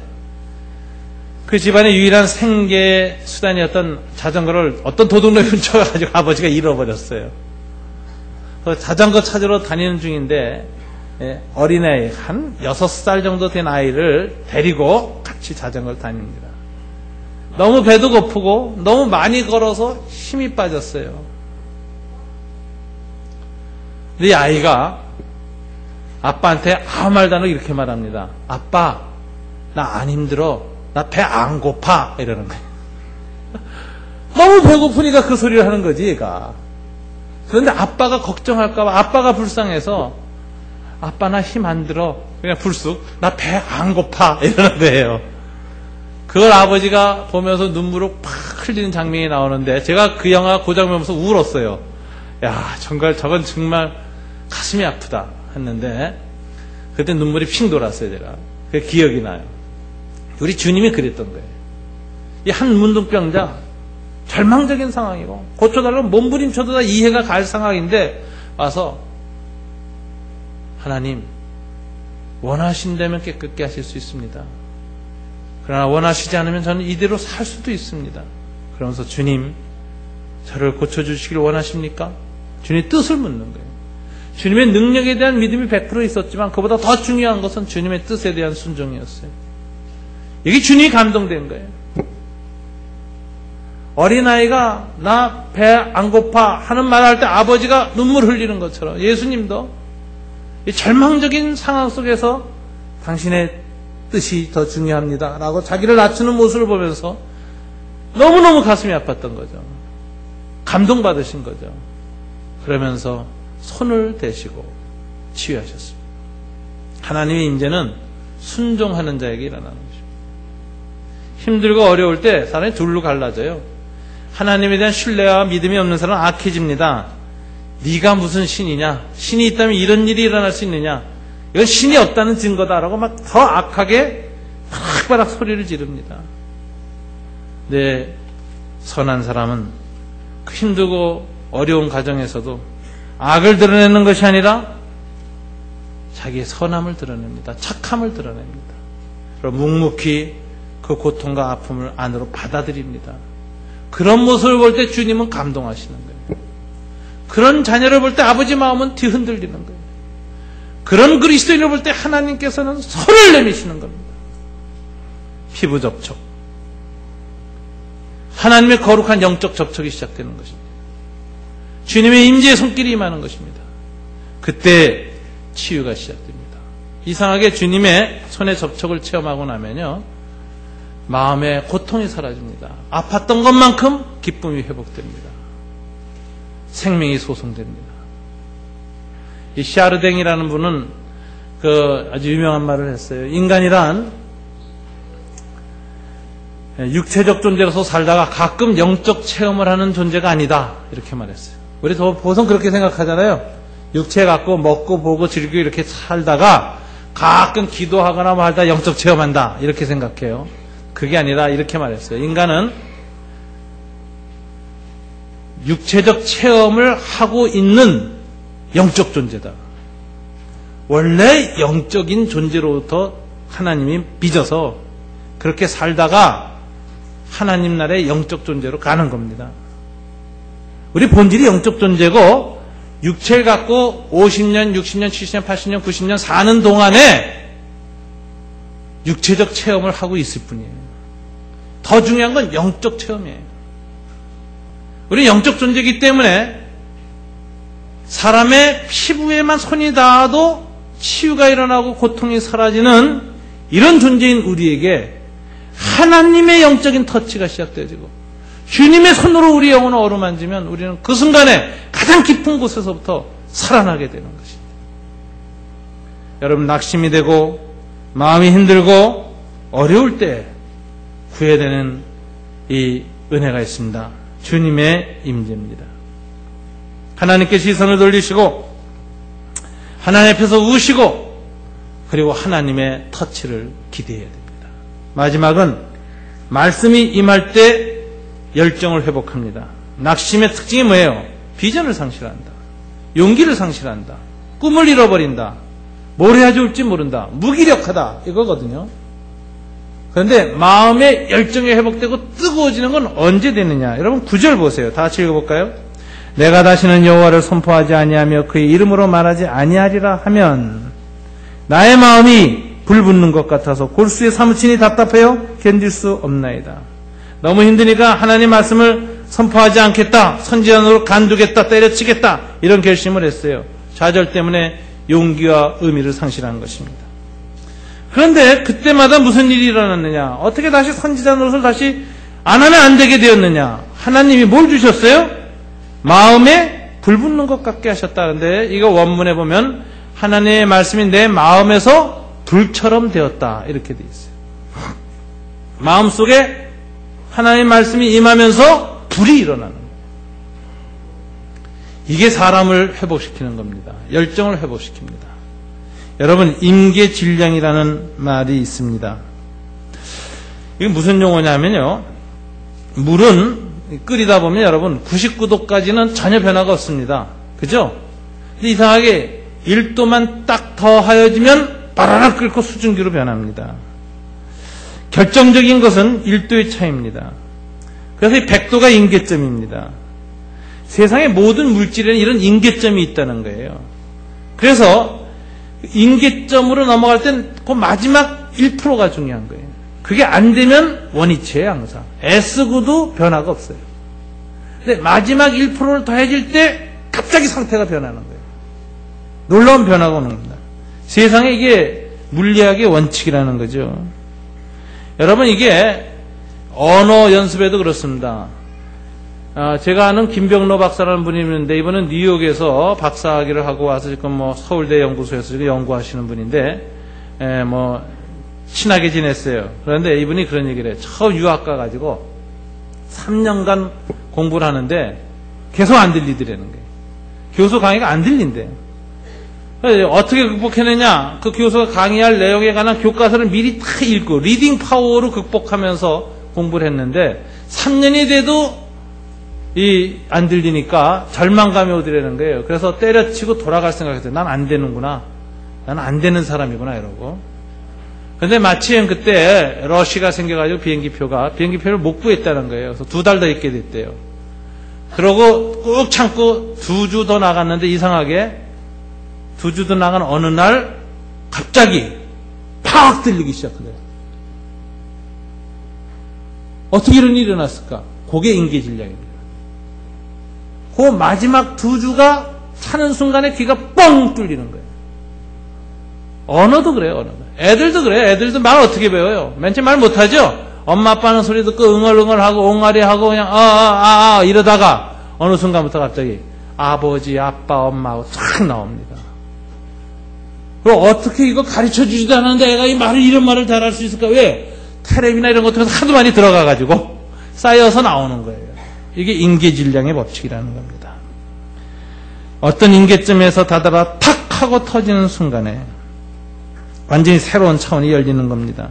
그 집안의 유일한 생계 수단이었던 자전거를 어떤 도둑놈이 훔쳐가지고 아버지가 잃어버렸어요. 자전거 찾으러 다니는 중인데 어린아이 한 6살 정도 된 아이를 데리고 같이 자전거를 다닙니다. 너무 배도 고프고 너무 많이 걸어서 힘이 빠졌어요. 근데 이 아이가 아빠한테 아무 말도 안 하고 이렇게 말합니다. 아빠, 나 안 힘들어. 나 배 안 고파. 이러는 거예요. 너무 배고프니까 그 소리를 하는 거지, 얘가. 그런데 아빠가 걱정할까봐, 아빠가 불쌍해서 아빠 나 힘 안 들어. 그냥 불쑥 나 배 안 고파. 이러는 거예요. 그걸 아버지가 보면서 눈물을 팍 흘리는 장면이 나오는데 제가 그 영화 그 장면 보면서 울었어요. 야, 저건 정말 가슴이 아프다 했는데 그때 눈물이 핑 돌았어요. 제가 그 기억이 나요. 우리 주님이 그랬던 거예요. 이 한 문둥병자 절망적인 상황이고 고쳐달라고 몸부림쳐도 다 이해가 갈 상황인데 와서 하나님 원하신다면 깨끗게 하실 수 있습니다. 그러나 원하시지 않으면 저는 이대로 살 수도 있습니다. 그러면서 주님 저를 고쳐주시길 원하십니까? 주님의 뜻을 묻는 거예요. 주님의 능력에 대한 믿음이 100% 있었지만 그보다 더 중요한 것은 주님의 뜻에 대한 순종이었어요. 이게 주님이 감동된 거예요. 어린아이가 나 배 안 고파 하는 말을 할 때 아버지가 눈물 흘리는 것처럼 예수님도 이 절망적인 상황 속에서 당신의 뜻이 더 중요합니다 라고 자기를 낮추는 모습을 보면서 너무너무 가슴이 아팠던 거죠. 감동받으신 거죠. 그러면서 손을 대시고 치유하셨습니다. 하나님의 임재는 순종하는 자에게 일어나는 것입니다. 힘들고 어려울 때 사람이 둘로 갈라져요. 하나님에 대한 신뢰와 믿음이 없는 사람은 악해집니다. 네가 무슨 신이냐? 신이 있다면 이런 일이 일어날 수 있느냐? 이건 신이 없다는 증거다라고 막 더 악하게 바락바락 소리를 지릅니다. 네, 선한 사람은 그 힘들고 어려운 가정에서도 악을 드러내는 것이 아니라 자기의 선함을 드러냅니다. 착함을 드러냅니다. 그리고 묵묵히 그 고통과 아픔을 안으로 받아들입니다. 그런 모습을 볼 때 주님은 감동하시는 거예요. 그런 자녀를 볼 때 아버지 마음은 뒤흔들리는 거예요. 그런 그리스도인을 볼 때 하나님께서는 손을 내미시는 겁니다. 피부 접촉. 하나님의 거룩한 영적 접촉이 시작되는 것입니다. 주님의 임재의 손길이 임하는 것입니다. 그때 치유가 시작됩니다. 이상하게 주님의 손의 접촉을 체험하고 나면요, 마음의 고통이 사라집니다. 아팠던 것만큼 기쁨이 회복됩니다. 생명이 소송됩니다. 이 샤르댕이라는 분은 아주 유명한 말을 했어요. 인간이란 육체적 존재로서 살다가 가끔 영적 체험을 하는 존재가 아니다. 이렇게 말했어요. 우리 보통 그렇게 생각하잖아요. 육체 갖고 먹고 보고 즐기고 이렇게 살다가 가끔 기도하거나 뭐 하다 영적 체험한다. 이렇게 생각해요. 그게 아니라 이렇게 말했어요. 인간은 육체적 체험을 하고 있는 영적 존재다. 원래 영적인 존재로부터 하나님이 빚어서 그렇게 살다가 하나님 나라의 영적 존재로 가는 겁니다. 우리 본질이 영적 존재고 육체를 갖고 50년, 60년, 70년, 80년, 90년 사는 동안에 육체적 체험을 하고 있을 뿐이에요. 더 중요한 건 영적 체험이에요. 우리 영적 존재이기 때문에 사람의 피부에만 손이 닿아도 치유가 일어나고 고통이 사라지는 이런 존재인 우리에게 하나님의 영적인 터치가 시작되어지고 주님의 손으로 우리 영혼을 어루만지면 우리는 그 순간에 가장 깊은 곳에서부터 살아나게 되는 것입니다. 여러분, 낙심이 되고 마음이 힘들고 어려울 때 구해야 되는 이 은혜가 있습니다. 주님의 임재입니다. 하나님께 시선을 돌리시고 하나님 앞에서 우시고 그리고 하나님의 터치를 기대해야 됩니다. 마지막은 말씀이 임할 때 열정을 회복합니다. 낙심의 특징이 뭐예요? 비전을 상실한다. 용기를 상실한다. 꿈을 잃어버린다. 뭘 해야 좋을지 모른다. 무기력하다. 이거거든요. 그런데 마음의 열정이 회복되고 뜨거워지는 건 언제 되느냐? 여러분 9절 보세요. 다 같이 읽어볼까요? 내가 다시는 여호와를 선포하지 아니하며 그의 이름으로 말하지 아니하리라 하면 나의 마음이 불붙는 것 같아서 골수에 사무치니 답답해요 견딜 수 없나이다. 너무 힘드니까 하나님 말씀을 선포하지 않겠다. 선지자로 간두겠다. 때려치겠다. 이런 결심을 했어요. 좌절 때문에 용기와 의미를 상실한 것입니다. 그런데 그때마다 무슨 일이 일어났느냐? 어떻게 다시 선지자 노릇을 다시 안 하면 안 되게 되었느냐? 하나님이 뭘 주셨어요? 마음에 불붙는 것 같게 하셨다는데 이거 원문에 보면 하나님의 말씀이 내 마음에서 불처럼 되었다 이렇게 돼 있어요. 마음속에 하나님의 말씀이 임하면서 불이 일어나는 거예요. 이게 사람을 회복시키는 겁니다. 열정을 회복시킵니다. 여러분 임계질량이라는 말이 있습니다. 이게 무슨 용어냐면요. 물은 끓이다 보면 여러분 99도까지는 전혀 변화가 없습니다. 그죠? 근데 이상하게 1도만 딱 더 하여지면 바라락 끓고 수증기로 변합니다. 결정적인 것은 1도의 차이입니다. 그래서 이 100도가 임계점입니다. 세상의 모든 물질에는 이런 임계점이 있다는 거예요. 그래서 임계점으로 넘어갈 땐 그 마지막 1%가 중요한 거예요. 그게 안 되면 원위치예요, 항상. 애쓰고도 변화가 없어요. 근데 마지막 1%를 더해질 때 갑자기 상태가 변하는 거예요. 놀라운 변화가 오는 겁니다. 세상에 이게 물리학의 원칙이라는 거죠. 여러분 이게 언어 연습에도 그렇습니다. 제가 아는 김병로 박사라는 분이 있는데 이분은 뉴욕에서 박사학위를 하고 와서 지금 서울대 연구소에서 지금 연구하시는 분인데 친하게 지냈어요. 그런데 이분이 그런 얘기를 해요. 처음 유학 가가지고 3년간 공부를 하는데 계속 안 들리더라는 거예요. 교수 강의가 안 들린대요. 어떻게 극복해내냐? 그 교수가 강의할 내용에 관한 교과서를 미리 다 읽고 리딩 파워로 극복하면서 공부를 했는데 3년이 돼도 안 들리니까 절망감이 오더라는 거예요. 그래서 때려치고 돌아갈 생각했어요. 난 안 되는구나. 난 안 되는 사람이구나 이러고. 근데 마침 그때 러시가 생겨가지고 비행기표를 못 구했다는 거예요. 그래서 2달 더 있게 됐대요. 그러고 꾹 참고 2주 더 나갔는데 이상하게 2주 더 나간 어느 날 갑자기 팍 들리기 시작해요. 어떻게 이런 일이 일어났을까? 그게 임계질량입니다. 그 마지막 2주가 차는 순간에 귀가 뻥 뚫리는 거예요. 언어도 그래요, 언어도. 애들도 그래요. 애들도 말 어떻게 배워요? 맨 처음 말 못하죠? 엄마 아빠는 소리 듣고 응얼응얼하고 옹알이하고 그냥 이러다가 어느 순간부터 갑자기 아버지, 아빠, 엄마하고 쫙 나옵니다. 그럼 어떻게 이거 가르쳐 주지도 않았는데 애가 이런 말을 잘할 수 있을까? 왜? 텔레비나 이런 것들에서 하도 많이 들어가가지고 쌓여서 나오는 거예요. 이게 임계질량의 법칙이라는 겁니다. 어떤 임계점에서 다다라 탁 하고 터지는 순간에 완전히 새로운 차원이 열리는 겁니다.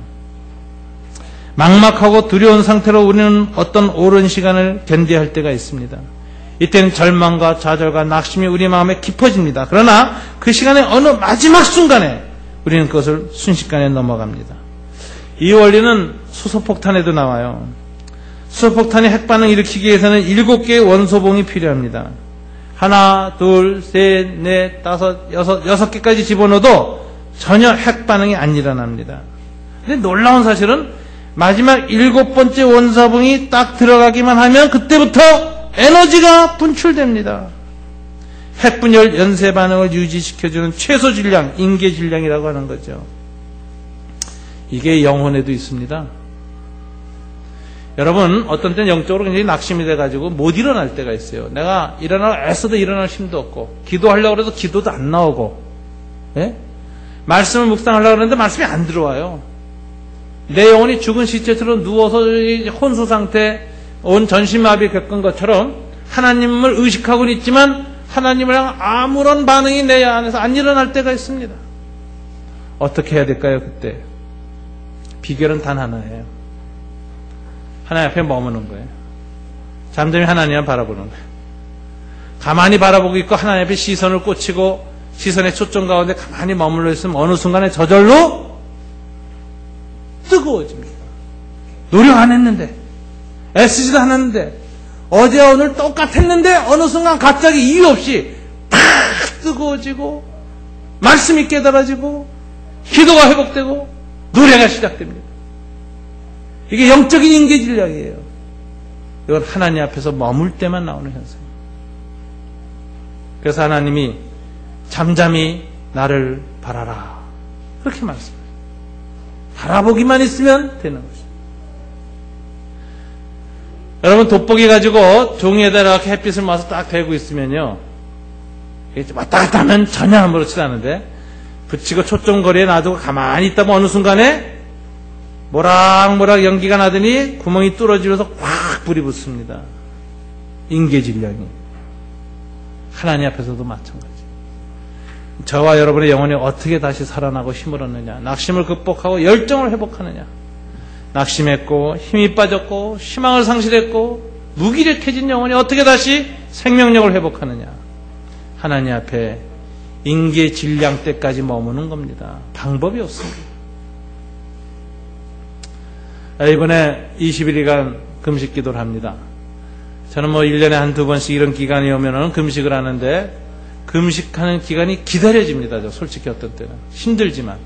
막막하고 두려운 상태로 우리는 어떤 오랜 시간을 견뎌야 할 때가 있습니다. 이때는 절망과 좌절과 낙심이 우리 마음에 깊어집니다. 그러나 그 시간에 어느 마지막 순간에 우리는 그것을 순식간에 넘어갑니다. 이 원리는 수소폭탄에도 나와요. 수소폭탄이 핵반응을 일으키기 위해서는 7개의 원소봉이 필요합니다. 하나, 둘, 셋, 넷, 다섯, 여섯 개까지 집어넣어도 전혀 핵반응이 안 일어납니다. 근데 놀라운 사실은 마지막 7번째 원소봉이 딱 들어가기만 하면 그때부터 에너지가 분출됩니다. 핵분열 연쇄 반응을 유지시켜주는 최소 질량, 임계질량이라고 하는 거죠. 이게 영혼에도 있습니다. 여러분 어떤 때는 영적으로 굉장히 낙심이 돼가지고 못 일어날 때가 있어요. 내가 애써도 일어날 힘도 없고 기도하려고 해도 기도도 안 나오고 말씀을 묵상하려고 하는데 말씀이 안 들어와요. 내 영혼이 죽은 시체처럼 누워서 혼수 상태, 온 전신마비 겪은 것처럼 하나님을 의식하고는 있지만 하나님을 향한 아무런 반응이 내 안에서 안 일어날 때가 있습니다. 어떻게 해야 될까요? 그때 비결은 단 하나예요. 하나님 앞에 머무는 거예요. 잠잠히 하나님을 바라보는 거예요. 가만히 바라보고 있고 하나님 앞에 시선을 꽂히고 시선의 초점 가운데 가만히 머물러 있으면 어느 순간에 저절로 뜨거워집니다. 노력 안 했는데, 애쓰지도 않았는데, 어제와 오늘 똑같았는데 어느 순간 갑자기 이유 없이 팍 뜨거워지고 말씀이 깨달아지고 기도가 회복되고 노래가 시작됩니다. 이게 영적인 인계질량이에요. 이건 하나님 앞에서 머물 때만 나오는 현상입니다. 그래서 하나님이 잠잠히 나를 바라라 그렇게 말씀해요. 바라보기만 있으면 되는 것입니다. 여러분 돋보기 가지고 종이에다 이렇게 햇빛을 모아서 딱 대고 있으면요, 왔다 갔다 하면 전혀 아무렇지도 않은데 붙이고 초점거리에 놔두고 가만히 있다가 어느 순간에 모락모락 연기가 나더니 구멍이 뚫어지면서 확 불이 붙습니다. 인계질량이. 하나님 앞에서도 마찬가지. 저와 여러분의 영혼이 어떻게 다시 살아나고 힘을 얻느냐, 낙심을 극복하고 열정을 회복하느냐. 낙심했고 힘이 빠졌고 희망을 상실했고 무기력해진 영혼이 어떻게 다시 생명력을 회복하느냐. 하나님 앞에 인계질량 때까지 머무는 겁니다. 방법이 없습니다. 이번에 20일간 금식 기도를 합니다. 저는 1년에 한두 번씩 이런 기간이 오면은 금식을 하는데 금식하는 기간이 기다려집니다. 솔직히 어떤 때는 힘들지만.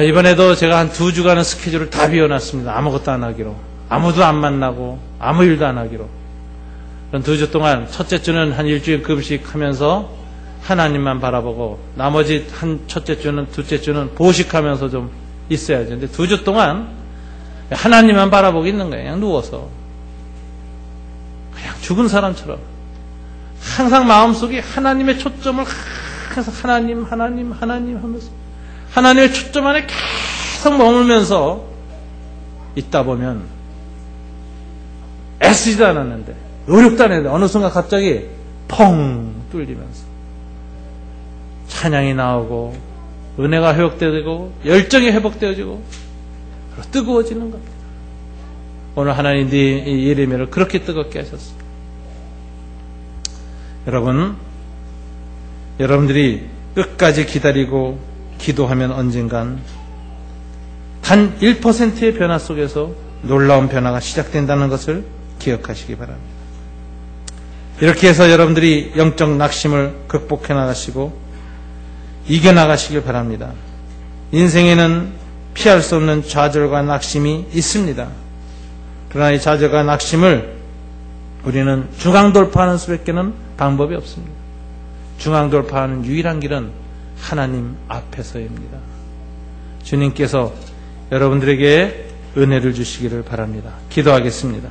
이번에도 제가 한 2주간의 스케줄을 다 비워놨습니다. 아무것도 안 하기로. 아무도 안 만나고 아무 일도 안 하기로. 그런 2주 동안 첫째 주는 한 일주일 금식하면서 하나님만 바라보고 나머지 첫째 주는 둘째 주는 보식하면서 좀 있어야죠. 근데 2주 동안 하나님만 바라보고 있는 거예요. 그냥 누워서. 그냥 죽은 사람처럼. 항상 마음속에 하나님의 초점을 계속 하나님 하면서 하나님의 초점 안에 계속 머물면서 있다 보면 애쓰지도 않았는데 노력도 안 했는데 어느 순간 갑자기 펑 뚫리면서 찬양이 나오고 은혜가 회복되고 열정이 회복되어지고 뜨거워지는 겁니다. 오늘 하나님 예레미야를 그렇게 뜨겁게 하셨습니다. 여러분들이 끝까지 기다리고 기도하면 언젠간 단 1%의 변화 속에서 놀라운 변화가 시작된다는 것을 기억하시기 바랍니다. 이렇게 해서 여러분들이 영적 낙심을 극복해 나가시고 이겨나가시길 바랍니다. 인생에는 피할 수 없는 좌절과 낙심이 있습니다. 그러나 이 좌절과 낙심을 우리는 중앙돌파하는 수밖에는 방법이 없습니다. 중앙돌파하는 유일한 길은 하나님 앞에서입니다. 주님께서 여러분들에게 은혜를 주시기를 바랍니다. 기도하겠습니다.